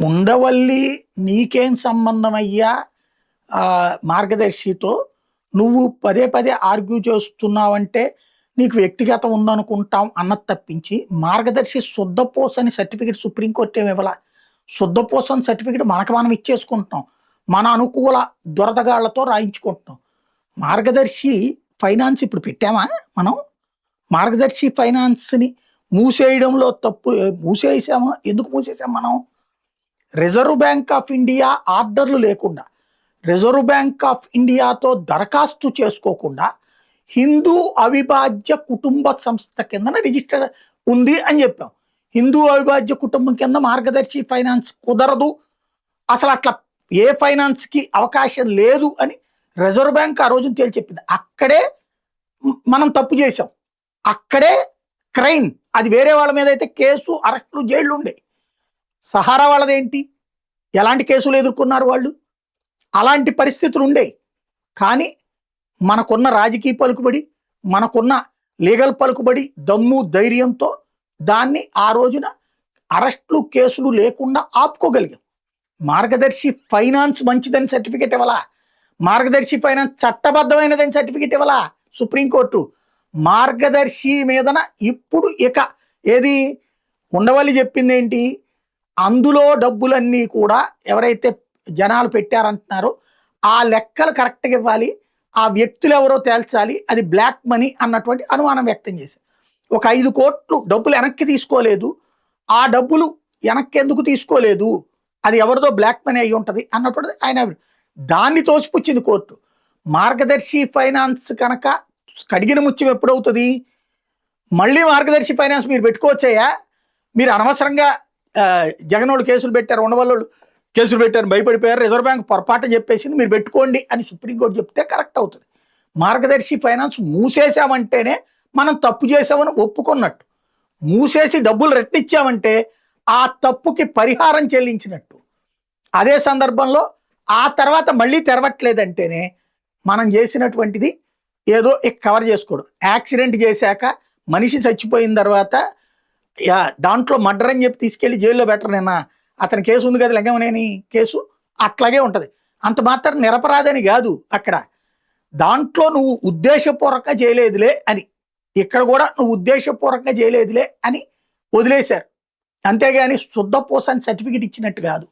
ఉండవల్లి నీకేం సంబంధం అయ్యా మార్గదర్శితో నువ్వు పదే పదే ఆర్గ్యూ చేస్తున్నావంటే నీకు వ్యక్తిగతం ఉందనుకుంటాం అన్నది తప్పించి మార్గదర్శి శుద్ధపోసని సర్టిఫికెట్ సుప్రీంకోర్టు ఏమి ఇవ్వాల. శుద్ధపోసని సర్టిఫికెట్ మనకు మనం ఇచ్చేసుకుంటున్నాం, మన అనుకూల దురదగాళ్లతో రాయించుకుంటున్నాం. మార్గదర్శి ఫైనాన్స్ ఇప్పుడు పెట్టామా మనం? మార్గదర్శి ఫైనాన్స్ని మూసేయడంలో తప్పు మూసేసాము. ఎందుకు మూసేసాం మనం? రిజర్వ్ బ్యాంక్ ఆఫ్ ఇండియా ఆర్డర్లు లేకుండా, రిజర్వ్ బ్యాంక్ ఆఫ్ ఇండియాతో దరఖాస్తు చేసుకోకుండా హిందూ అవిభాజ్య కుటుంబ సంస్థ కిందన రిజిస్టర్ ఉంది అని చెప్పాం. హిందూ అవిభాజ్య కుటుంబం కింద మార్గదర్శి ఫైనాన్స్ కుదరదు, అసలు అట్లా ఏ ఫైనాన్స్కి అవకాశం లేదు అని రిజర్వ్ బ్యాంక్ ఆ రోజున తేల్చి చెప్పింది. అక్కడే మనం తప్పు చేసాం, అక్కడే క్రైమ్. అది వేరే వాళ్ళ మీద అయితే కేసు, అరెస్టులు, జైళ్ళు ఉండే. సహారా వాళ్ళదేంటి? ఎలాంటి కేసులు ఎదుర్కొన్నారు వాళ్ళు? అలాంటి పరిస్థితులు ఉండే. కానీ మనకున్న రాజకీయ పలుకుబడి, మనకున్న లీగల్ పలుకుబడి, దమ్ము ధైర్యంతో దాన్ని ఆ రోజున అరెస్టులు కేసులు లేకుండా ఆపుకోగలిగాం. మార్గదర్శి ఫైనాన్స్ మంచిదని సర్టిఫికెట్ ఇవ్వాలా? మార్గదర్శి ఫైనాన్స్ చట్టబద్ధమైనదని సర్టిఫికెట్ ఇవ్వాలా సుప్రీంకోర్టు? మార్గదర్శి మీదన ఇప్పుడు ఇక ఏది ఉండవల్లి చెప్పింది ఏంటి? అందులో డబ్బులన్నీ కూడా ఎవరైతే జనాలు పెట్టారంటున్నారో ఆ లెక్కలు కరెక్ట్గా ఇవ్వాలి, ఆ వ్యక్తులు ఎవరో తేల్చాలి, అది బ్లాక్ మనీ అన్నటువంటి అనుమానం వ్యక్తం చేశారు. ఒక 5 కోట్లు డబ్బులు వెనక్కి తీసుకోలేదు, ఆ డబ్బులు వెనక్కి ఎందుకు తీసుకోలేదు, అది ఎవరిదో బ్లాక్ మనీ అయి ఉంటుంది అన్నటువంటి ఆయన దాన్ని తోసిపుచ్చింది కోర్టు. మార్గదర్శి ఫైనాన్స్ కనుక కడిగిన ముత్యం ఎప్పుడవుతుంది? మళ్ళీ మార్గదర్శి ఫైనాన్స్ మీరు పెట్టుకోవచ్చాయా? మీరు అనవసరంగా జగనోళ్ళు కేసులు పెట్టారు, ఉండవల్లోళ్ళు కేసులు పెట్టారు, భయపడిపోయారు, రిజర్వ్ బ్యాంక్ పొరపాటు చెప్పేసింది, మీరు పెట్టుకోండి అని సుప్రీంకోర్టు చెప్తే కరెక్ట్ అవుతుంది. మార్గదర్శి ఫైనాన్స్ మూసేసామంటేనే మనం తప్పు చేసామని ఒప్పుకున్నట్టు, మూసేసి డబ్బులు రెట్టించామంటే ఆ తప్పుకి పరిహారం చెల్లించినట్టు. అదే సందర్భంలో ఆ తర్వాత మళ్ళీ తెరవట్లేదంటేనే మనం చేసినటువంటిది ఏదో కవర్ చేసుకోవడం. యాక్సిడెంట్ చేశాక మనిషి చచ్చిపోయిన తర్వాత దాంట్లో మర్డర్ అని చెప్పి తీసుకెళ్ళి జైల్లో బెటర్. నిన్న అతని కేసు ఉంది కదా, లింగమనేని కేసు, అట్లాగే ఉంటుంది. అంత మాత్రం నిరపరాధని కాదు, అక్కడ దాంట్లో నువ్వు ఉద్దేశపూర్వకంగా చేయలేదులే అని, ఇక్కడ కూడా నువ్వు ఉద్దేశపూర్వకంగా చేయలేదులే అని వదిలేశారు. అంతేగాని శుద్ధపోసని సర్టిఫికెట్ ఇచ్చినట్టు కాదు.